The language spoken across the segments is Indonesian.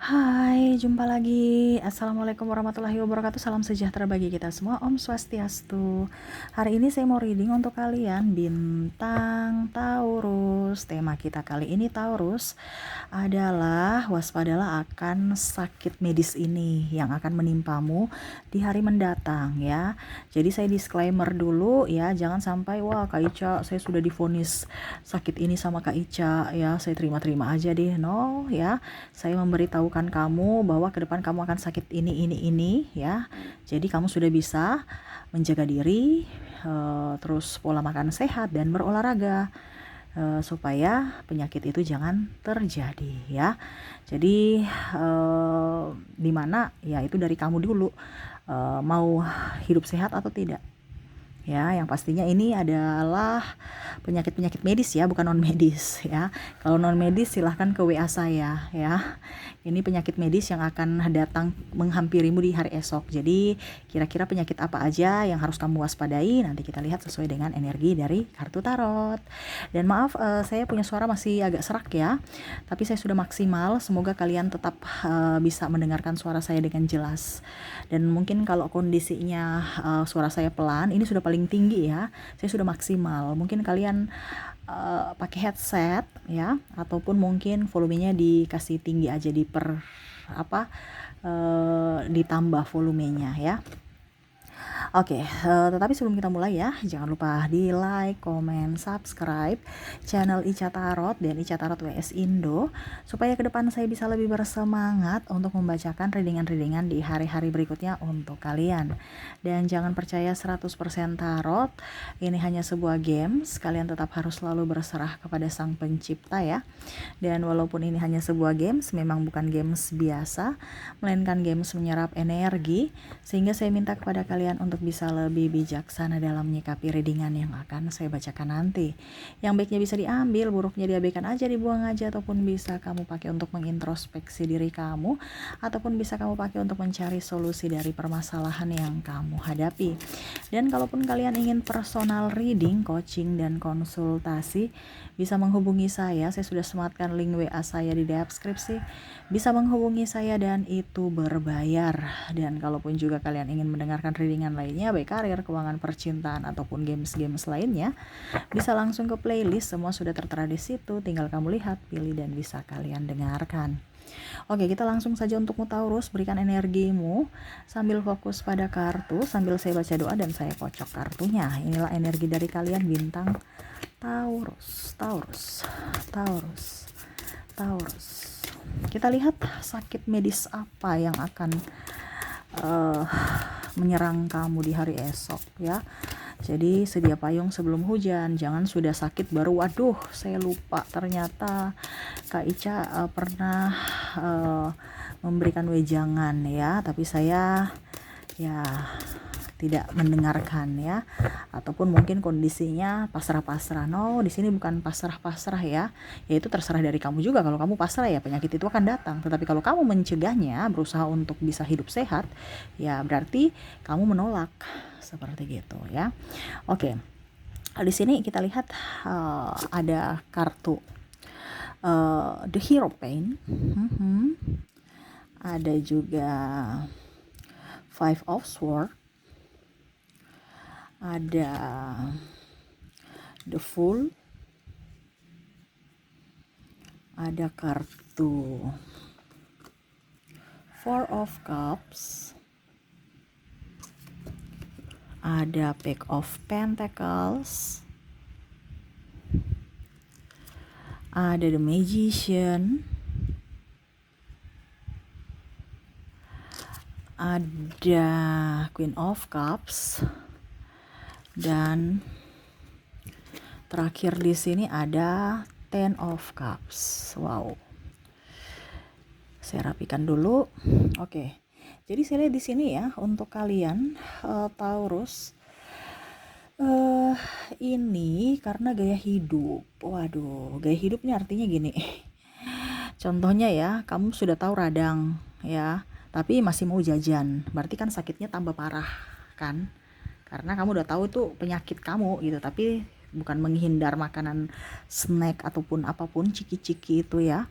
Hai, jumpa lagi. Assalamualaikum warahmatullahi wabarakatuh. Salam sejahtera bagi kita semua. Om Swastiastu. Hari ini saya mau reading untuk kalian bintang Taurus. Tema kita kali ini Taurus adalah waspadalah akan sakit medis ini yang akan menimpamu di hari mendatang ya. Jadi saya disclaimer dulu ya, jangan sampai wah Kak Ica saya sudah divonis sakit ini sama Kak Ica ya, saya terima-terima aja deh. No ya. Saya memberitahukan kamu bahwa ke depan kamu akan sakit ini ya. Jadi kamu sudah bisa menjaga diri, terus pola makan sehat dan berolahraga supaya penyakit itu jangan terjadi ya. Jadi di mana ya itu dari kamu dulu, mau hidup sehat atau tidak. Ya, yang pastinya ini adalah penyakit-penyakit medis ya, bukan non medis ya. Kalau non medis silahkan ke WA saya ya. Ini penyakit medis yang akan datang menghampirimu di hari esok. Jadi kira-kira penyakit apa aja yang harus kamu waspadai, nanti kita lihat sesuai dengan energi dari kartu tarot. Dan maaf, saya punya suara masih agak serak ya, tapi saya sudah maksimal. Semoga kalian tetap bisa mendengarkan suara saya dengan jelas. Dan mungkin kalau kondisinya suara saya pelan, ini sudah paling tinggi ya, saya sudah maksimal. Mungkin kalian pakai headset ya, ataupun mungkin volumenya dikasih tinggi aja, ditambah volumenya ya. Oke, tetapi sebelum kita mulai ya, jangan lupa di like, komen, subscribe channel Ica Tarot dan Ica Tarot WS Indo, supaya ke depan saya bisa lebih bersemangat untuk membacakan readingan-readingan di hari-hari berikutnya untuk kalian. Dan jangan percaya 100% tarot, ini hanya sebuah games, kalian tetap harus selalu berserah kepada Sang Pencipta ya. Dan walaupun ini hanya sebuah games, memang bukan games biasa, melainkan games menyerap energi, sehingga saya minta kepada kalian untuk bisa lebih bijaksana dalam menyikapi readingan yang akan saya bacakan nanti. Yang baiknya bisa diambil, buruknya diabaikan aja, dibuang aja, ataupun bisa kamu pakai untuk mengintrospeksi diri kamu, ataupun bisa kamu pakai untuk mencari solusi dari permasalahan yang kamu hadapi. Dan kalaupun kalian ingin personal reading, coaching, dan konsultasi, bisa menghubungi saya sudah sematkan link WA saya di deskripsi. Bisa menghubungi saya dan itu berbayar. Dan kalaupun juga kalian ingin mendengarkan readingan lainnya, baik karir, keuangan, percintaan, ataupun games-games lainnya, bisa langsung ke playlist, semua sudah tertera di situ, tinggal kamu lihat, pilih, dan bisa kalian dengarkan. Oke, kita langsung saja untuk Taurus, berikan energimu sambil fokus pada kartu, sambil saya baca doa dan saya kocok kartunya. Inilah energi dari kalian bintang Taurus, Taurus, Taurus, Taurus. Kita lihat sakit medis apa yang akan menyerang kamu di hari esok ya. Jadi sedia payung sebelum hujan, jangan sudah sakit baru waduh saya lupa ternyata Kak Ica pernah memberikan wejangan ya, tapi saya ya tidak mendengarkan ya, ataupun mungkin kondisinya pasrah-pasrah. No, di sini bukan pasrah-pasrah ya. Ya itu terserah dari kamu juga. Kalau kamu pasrah ya penyakit itu akan datang. Tetapi kalau kamu mencegahnya, berusaha untuk bisa hidup sehat, ya berarti kamu menolak seperti gitu ya. Oke. Di sini kita lihat ada kartu The Hero Pain. Ada juga Five of Swords. Ada The Fool, ada kartu Four of Cups, ada Page of Pentacles, ada The Magician, ada Queen of Cups, dan terakhir di sini ada Ten of Cups. Wow. Saya rapikan dulu. Oke. Jadi saya lihat di sini ya untuk kalian Taurus, ini karena gaya hidup. Waduh, gaya hidup ini artinya gini. Contohnya ya, kamu sudah tahu radang ya, tapi masih mau jajan. Berarti kan sakitnya tambah parah kan? Karena kamu udah tahu itu penyakit kamu gitu, tapi bukan menghindar makanan snack ataupun apapun ciki-ciki itu ya.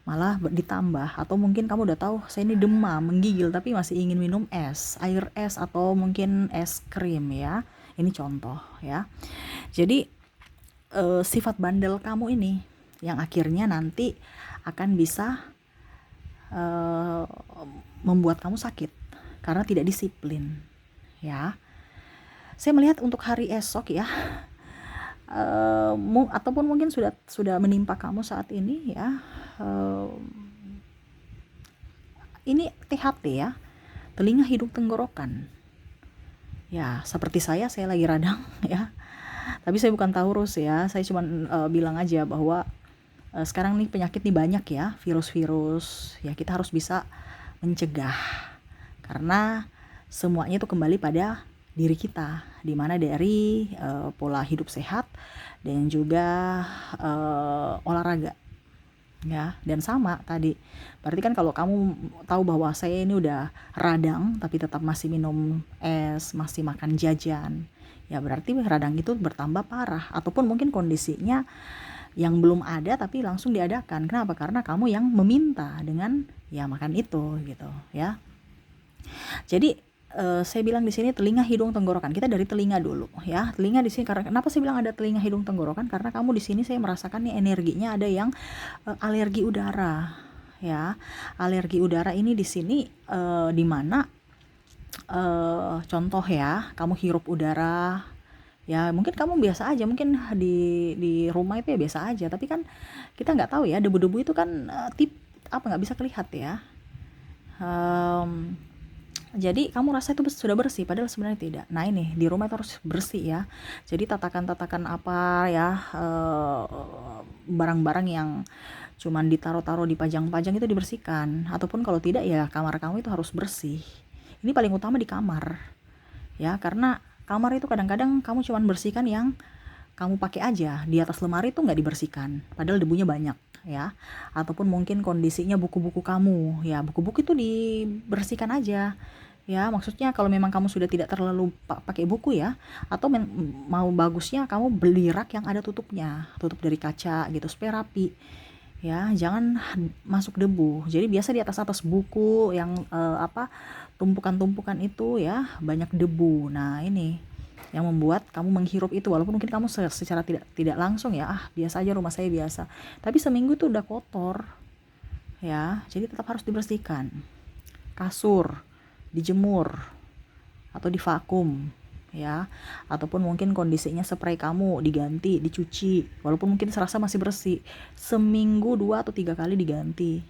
malah ditambah. Atau mungkin kamu udah tahu saya ini demam, menggigil, tapi masih ingin minum es, air es atau mungkin es krim ya. Ini contoh ya. Jadi sifat bandel kamu ini yang akhirnya nanti akan bisa membuat kamu sakit karena tidak disiplin ya. Saya melihat untuk hari esok ya, ataupun mungkin sudah menimpa kamu saat ini ya, ini THT ya, telinga hidung tenggorokan ya. Seperti saya lagi radang ya, tapi saya bukan Taurus ya, saya cuma bilang aja bahwa sekarang nih penyakit nih banyak ya, virus-virus ya, kita harus bisa mencegah karena semuanya itu kembali pada diri kita, dimana dari pola hidup sehat dan juga olahraga ya. Dan sama tadi, berarti kan kalau kamu tahu bahwa saya ini udah radang tapi tetap masih minum es, masih makan jajan ya, berarti radang itu bertambah parah, ataupun mungkin kondisinya yang belum ada tapi langsung diadakan. Kenapa? Karena kamu yang meminta dengan ya makan itu gitu ya. Jadi saya bilang di sini telinga, hidung, tenggorokan. Kita dari telinga dulu ya. Telinga di sini, karena kenapa saya bilang ada telinga, hidung, tenggorokan? Karena kamu di sini saya merasakan nih energinya ada yang alergi udara ya. Alergi udara ini di sini di mana contoh ya, kamu hirup udara ya, mungkin kamu biasa aja, mungkin di rumah itu ya biasa aja, tapi kan kita nggak tahu ya, debu-debu itu kan nggak bisa kelihatan ya. Jadi kamu rasa itu sudah bersih, padahal sebenarnya tidak. Nah ini di rumah itu harus bersih ya. Jadi tatakan-tatakan apa ya, barang-barang yang cuman ditaruh-taruh, dipajang-pajang itu dibersihkan. Ataupun kalau tidak ya kamar kamu itu harus bersih. Ini paling utama di kamar ya, karena kamar itu kadang-kadang kamu cuman bersihkan yang kamu pakai aja, di atas lemari itu nggak dibersihkan, padahal debunya banyak ya. Ataupun mungkin kondisinya buku-buku kamu ya, buku-buku itu dibersihkan aja ya. Maksudnya kalau memang kamu sudah tidak terlalu pakai buku ya, atau mau bagusnya kamu beli rak yang ada tutupnya, tutup dari kaca gitu supaya rapi ya, jangan masuk debu. Jadi biasa di atas buku yang tumpukan-tumpukan itu ya, banyak debu. Nah ini yang membuat kamu menghirup itu, walaupun mungkin kamu secara tidak langsung ya, biasa aja, rumah saya biasa, tapi seminggu itu udah kotor ya. Jadi tetap harus dibersihkan. Kasur dijemur atau divakum ya, ataupun mungkin kondisinya spray kamu diganti, dicuci, walaupun mungkin serasa masih bersih, seminggu 2 atau 3 kali diganti.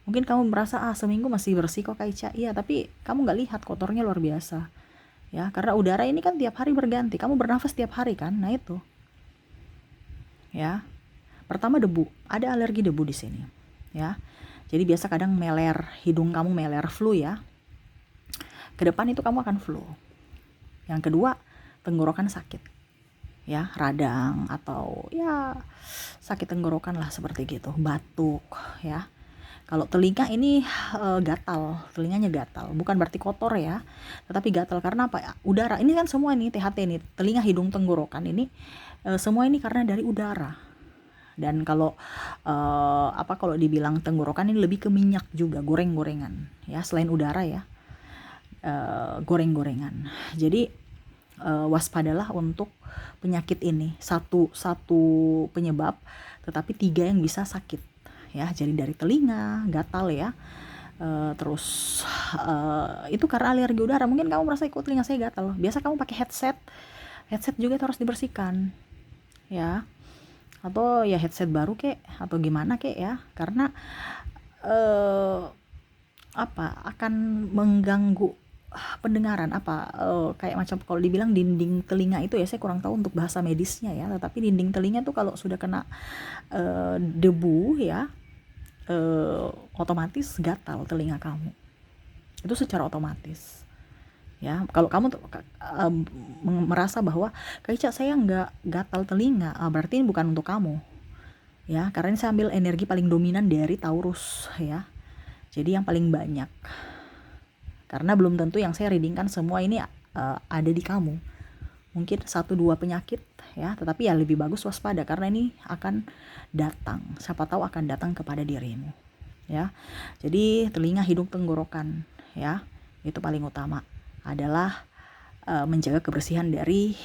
Mungkin kamu merasa seminggu masih bersih kok Kak Ica, iya, tapi kamu nggak lihat kotornya luar biasa ya, karena udara ini kan tiap hari berganti, kamu bernafas tiap hari kan. Nah itu ya. Pertama debu, ada alergi debu di sini ya. Jadi biasa kadang meler, hidung kamu meler, flu ya. Kedepan itu kamu akan flu. Yang kedua, tenggorokan sakit ya, radang atau ya sakit tenggorokan lah seperti gitu, batuk ya. Kalau telinga ini gatal, telinganya gatal, bukan berarti kotor ya, tetapi gatal karena apa? Udara. Ini kan semua ini THT ini, telinga, hidung, tenggorokan ini semua ini karena dari udara. Dan kalau kalau dibilang tenggorokan ini lebih ke minyak juga, goreng-gorengan ya, selain udara ya, goreng-gorengan. Jadi waspadalah untuk penyakit ini. Satu penyebab, tetapi 3 yang bisa sakit ya. Jadi dari telinga gatal ya, terus itu karena alergi udara. Mungkin kamu merasa ikut telinga saya gatal, biasa kamu pakai headset juga harus dibersihkan ya, atau ya headset baru kek atau gimana kek ya, karena akan mengganggu pendengaran kayak macam kalau dibilang dinding telinga itu ya, saya kurang tahu untuk bahasa medisnya ya, tetapi dinding telinga tuh kalau sudah kena debu ya, otomatis gatal telinga kamu, itu secara otomatis ya. Kalau kamu merasa bahwa Kak Ica saya nggak gatal telinga, berarti ini bukan untuk kamu ya, karena ini saya ambil energi paling dominan dari Taurus ya, jadi yang paling banyak. Karena belum tentu yang saya readingkan semua ini ada di kamu, mungkin 1-2 penyakit ya, tetapi ya lebih bagus waspada karena ini akan datang, siapa tahu akan datang kepada dirimu ya. Jadi telinga, hidung, tenggorokan ya. Itu paling utama adalah menjaga kebersihan dari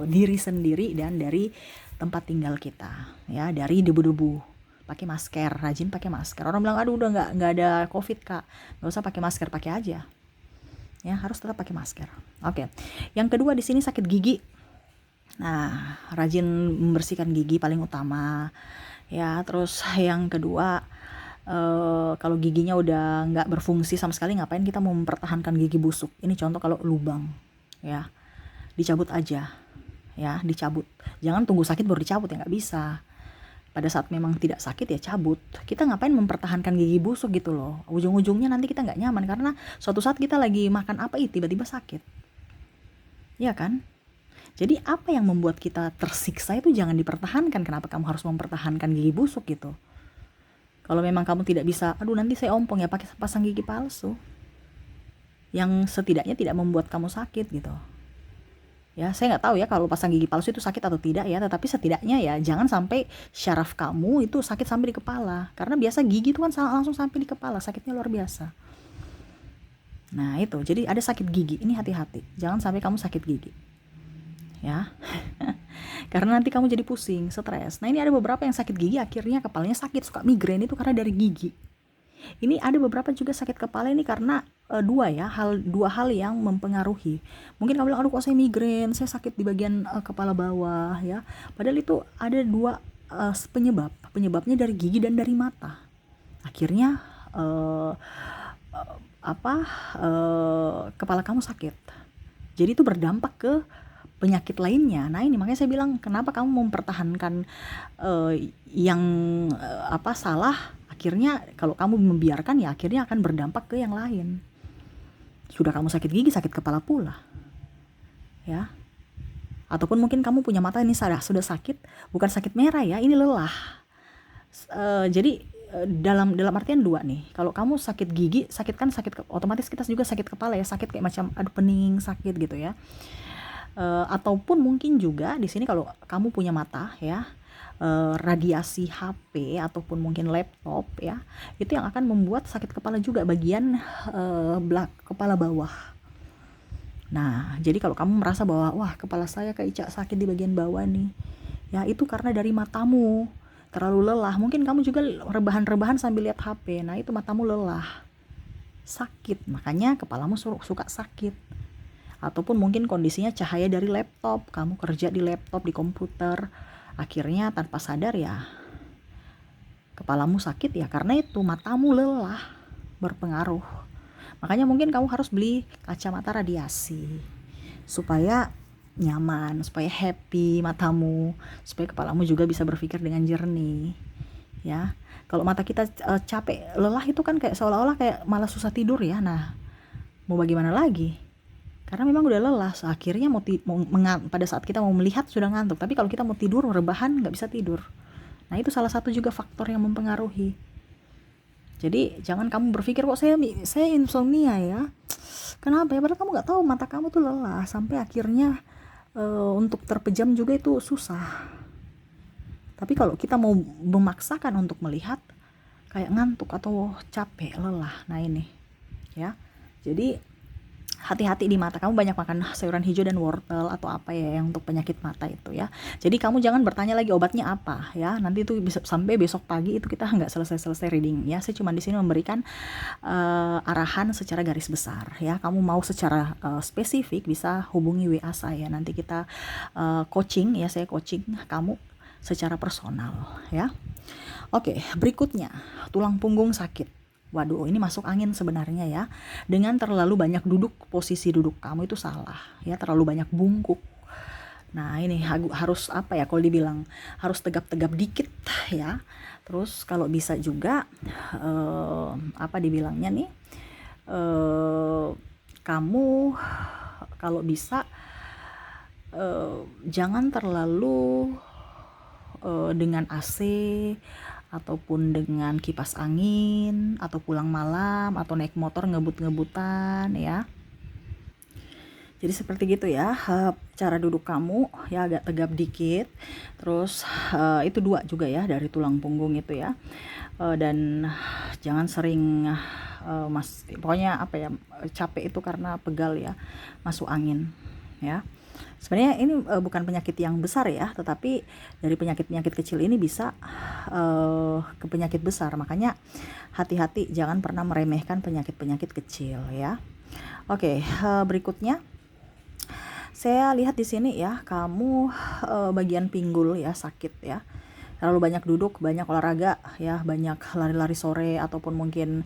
diri sendiri dan dari tempat tinggal kita ya, dari debu-debu. Pakai masker, rajin pakai masker. Orang bilang aduh udah nggak ada covid kak, nggak usah pakai masker, pakai aja ya, harus tetap pakai masker. Oke. Yang kedua di sini sakit gigi. Nah, rajin membersihkan gigi paling utama ya. Terus yang kedua, kalau giginya udah nggak berfungsi sama sekali, ngapain kita mau mempertahankan gigi busuk. Ini contoh kalau lubang ya, dicabut aja ya, dicabut. Jangan tunggu sakit baru dicabut ya, nggak bisa. Pada saat memang tidak sakit ya cabut. Kita ngapain mempertahankan gigi busuk gitu loh. Ujung-ujungnya nanti kita nggak nyaman karena suatu saat kita lagi makan apa tiba-tiba sakit. Ya kan? Jadi apa yang membuat kita tersiksa itu jangan dipertahankan. Kenapa kamu harus mempertahankan gigi busuk gitu? Kalau memang kamu tidak bisa, aduh nanti saya ompong ya pakai pasang gigi palsu. Yang setidaknya tidak membuat kamu sakit gitu. Ya, saya nggak tahu ya kalau pasang gigi palsu itu sakit atau tidak ya, tetapi setidaknya ya jangan sampai syaraf kamu itu sakit sampai di kepala. Karena biasa gigi itu kan langsung sampai di kepala, sakitnya luar biasa. Nah itu, jadi ada sakit gigi, ini hati-hati. Jangan sampai kamu sakit gigi. Ya, karena nanti kamu jadi pusing, stres. Nah ini ada beberapa yang sakit gigi akhirnya kepalanya sakit, suka migrain itu karena dari gigi. Ini ada beberapa juga sakit kepala ini karena dua hal yang mempengaruhi. Mungkin kamu bilang aduh kok saya migrain, saya sakit di bagian kepala bawah ya. Padahal itu ada dua penyebabnya dari gigi dan dari mata. Akhirnya kepala kamu sakit. Jadi itu berdampak ke penyakit lainnya. Nah ini makanya saya bilang kenapa kamu mempertahankan yang salah. Akhirnya kalau kamu membiarkan ya akhirnya akan berdampak ke yang lain. Sudah kamu sakit gigi, sakit kepala pula. Ya. Ataupun mungkin kamu punya mata ini sudah sakit, bukan sakit merah ya, ini lelah. Jadi dalam artian dua nih. Kalau kamu sakit gigi, otomatis kita juga sakit kepala ya, sakit kayak macam aduh pening, sakit gitu ya. Ataupun mungkin juga di sini kalau kamu punya mata ya, radiasi HP ataupun mungkin laptop ya, itu yang akan membuat sakit kepala juga bagian kepala bawah. Nah jadi kalau kamu merasa bahwa wah kepala saya kayak Ica sakit di bagian bawah nih ya, itu karena dari matamu terlalu lelah. Mungkin kamu juga rebahan sambil lihat HP, nah itu matamu lelah, sakit, makanya kepalamu suka sakit. Ataupun mungkin kondisinya cahaya dari laptop, kamu kerja di laptop, di komputer, akhirnya tanpa sadar ya kepalamu sakit ya karena itu matamu lelah, berpengaruh. Makanya mungkin kamu harus beli kacamata radiasi supaya nyaman, supaya happy matamu, supaya kepalamu juga bisa berpikir dengan jernih ya. Kalau mata kita capek, lelah itu kan kayak seolah-olah kayak malah susah tidur ya. Nah mau bagaimana lagi, karena memang udah lelah. Akhirnya pada saat kita mau melihat sudah ngantuk, tapi kalau kita mau tidur rebahan nggak bisa tidur. Nah itu salah satu juga faktor yang mempengaruhi. Jadi jangan kamu berpikir kok saya insomnia ya, kenapa ya, padahal kamu nggak tahu mata kamu tuh lelah sampai akhirnya untuk terpejam juga itu susah. Tapi kalau kita mau memaksakan untuk melihat kayak ngantuk atau capek, lelah, nah ini ya. Jadi hati-hati di mata kamu, banyak makan sayuran hijau dan wortel atau apa ya yang untuk penyakit mata itu ya. Jadi kamu jangan bertanya lagi obatnya apa ya, nanti itu bisa sampai besok pagi itu kita nggak selesai reading ya. Saya cuma di sini memberikan arahan secara garis besar ya. Kamu mau secara spesifik bisa hubungi WA saya, nanti kita coaching ya, saya coaching kamu secara personal ya. Oke, berikutnya tulang punggung sakit. Waduh, ini masuk angin sebenarnya ya. Dengan terlalu banyak duduk, posisi duduk kamu itu salah ya, terlalu banyak bungkuk. Nah ini harus apa ya, kalau dibilang harus tegap-tegap dikit ya. Terus kalau bisa juga apa dibilangnya nih, kamu kalau bisa jangan terlalu dengan AC ataupun dengan kipas angin, atau pulang malam atau naik motor ngebut-ngebutan ya. Jadi seperti gitu ya, cara duduk kamu ya agak tegap dikit, terus itu dua juga ya dari tulang punggung itu ya. Dan jangan sering pokoknya apa ya, capek itu karena pegal ya, masuk angin ya. Sebenarnya ini bukan penyakit yang besar ya, tetapi dari penyakit-penyakit kecil ini bisa ke penyakit besar. Makanya hati-hati, jangan pernah meremehkan penyakit-penyakit kecil ya. Oke, berikutnya saya lihat di sini ya, kamu bagian pinggul ya sakit ya. Terlalu banyak duduk, banyak olahraga ya, banyak lari-lari sore ataupun mungkin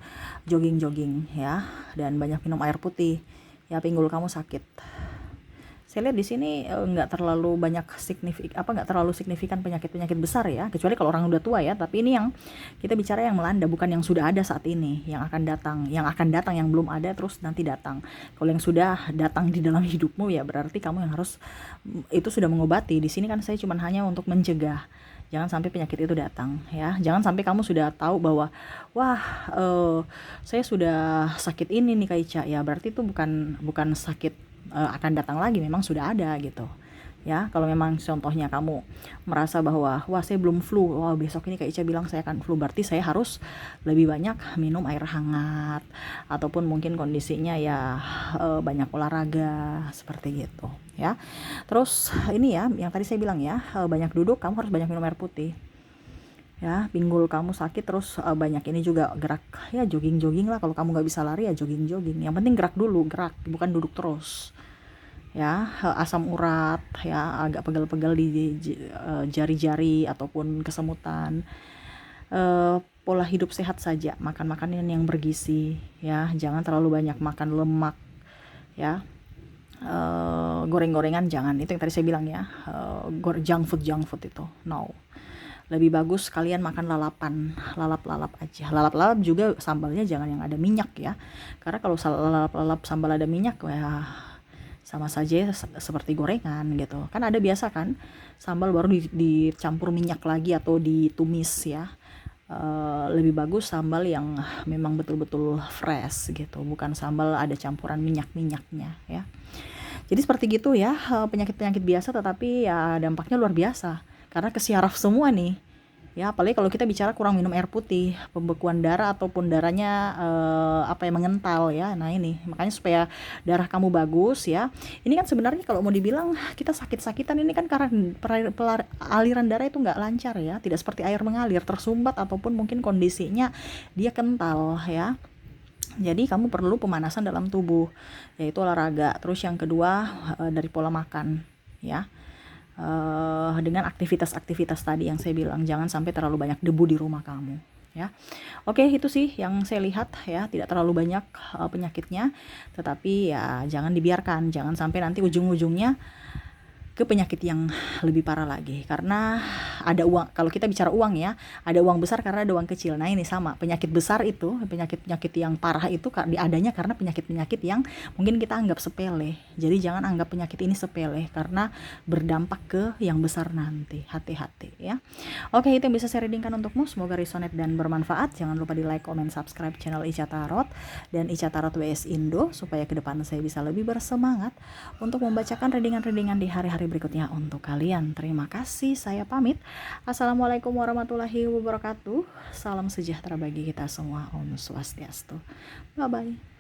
jogging-jogging ya, dan banyak minum air putih. Ya, pinggul kamu sakit. Saya lihat di sini nggak terlalu signifikan penyakit-penyakit besar ya, kecuali kalau orang udah tua ya. Tapi ini yang kita bicara yang melanda, bukan yang sudah ada saat ini, yang akan datang, yang belum ada terus nanti datang. Kalau yang sudah datang di dalam hidupmu ya berarti kamu yang harus itu sudah mengobati. Di sini kan saya cuma hanya untuk mencegah. Jangan sampai penyakit itu datang ya. Jangan sampai kamu sudah tahu bahwa wah saya sudah sakit ini nih Kak Ica ya, berarti itu bukan sakit akan datang lagi, memang sudah ada gitu ya. Kalau memang contohnya kamu merasa bahwa wah saya belum flu, wah besok ini Kak Ica bilang saya akan flu, berarti saya harus lebih banyak minum air hangat, ataupun mungkin kondisinya ya banyak olahraga seperti gitu ya. Terus ini ya yang tadi saya bilang ya, banyak duduk, kamu harus banyak minum air putih ya. Pinggul kamu sakit, terus banyak ini juga gerak ya, jogging lah. Kalau kamu nggak bisa lari ya jogging, yang penting gerak dulu, bukan duduk terus ya. Asam urat ya, agak pegal-pegal di jari-jari ataupun kesemutan. Pola hidup sehat saja, makan makanan yang bergizi ya, jangan terlalu banyak makan lemak ya. Goreng-gorengan jangan, itu yang tadi saya bilang ya. Junk food itu no. Lebih bagus kalian makan lalap aja. Lalap juga sambalnya jangan yang ada minyak ya, karena kalau lalap sambal ada minyak ya sama saja seperti gorengan gitu kan. Ada biasa kan sambal baru dicampur minyak lagi atau ditumis ya. Lebih bagus sambal yang memang betul-betul fresh gitu, bukan sambal ada campuran minyak-minyaknya ya. Jadi seperti gitu ya, penyakit-penyakit biasa tetapi ya dampaknya luar biasa karena kesiaraf semua nih ya. Apalagi kalau kita bicara kurang minum air putih, pembekuan darah ataupun darahnya mengental ya. Nah ini makanya supaya darah kamu bagus ya. Ini kan sebenarnya kalau mau dibilang kita sakit-sakitan ini kan karena aliran darah itu nggak lancar ya, tidak seperti air mengalir, tersumbat ataupun mungkin kondisinya dia kental ya. Jadi kamu perlu pemanasan dalam tubuh, yaitu olahraga. Terus yang kedua dari pola makan ya. Dengan aktivitas-aktivitas tadi yang saya bilang, jangan sampai terlalu banyak debu di rumah kamu ya. Oke, itu sih yang saya lihat ya, tidak terlalu banyak penyakitnya, tetapi ya jangan dibiarkan, jangan sampai nanti ujung-ujungnya ke penyakit yang lebih parah lagi. Karena ada uang, kalau kita bicara uang ya, ada uang besar karena ada uang kecil. Nah ini sama, penyakit besar itu, penyakit-penyakit yang parah itu adanya karena penyakit-penyakit yang mungkin kita anggap sepele. Jadi jangan anggap penyakit ini sepele karena berdampak ke yang besar nanti. Hati-hati ya. Oke, itu yang bisa saya readingkan untukmu, semoga resonate dan bermanfaat. Jangan lupa di like, comment, subscribe channel Ica Tarot dan Ica Tarot WS Indo, supaya ke depan saya bisa lebih bersemangat untuk membacakan readingan-readingan di hari-hari berikutnya untuk kalian. Terima kasih, saya pamit. Assalamualaikum warahmatullahi wabarakatuh. Salam sejahtera bagi kita semua. Om Swastiastu. Bye bye.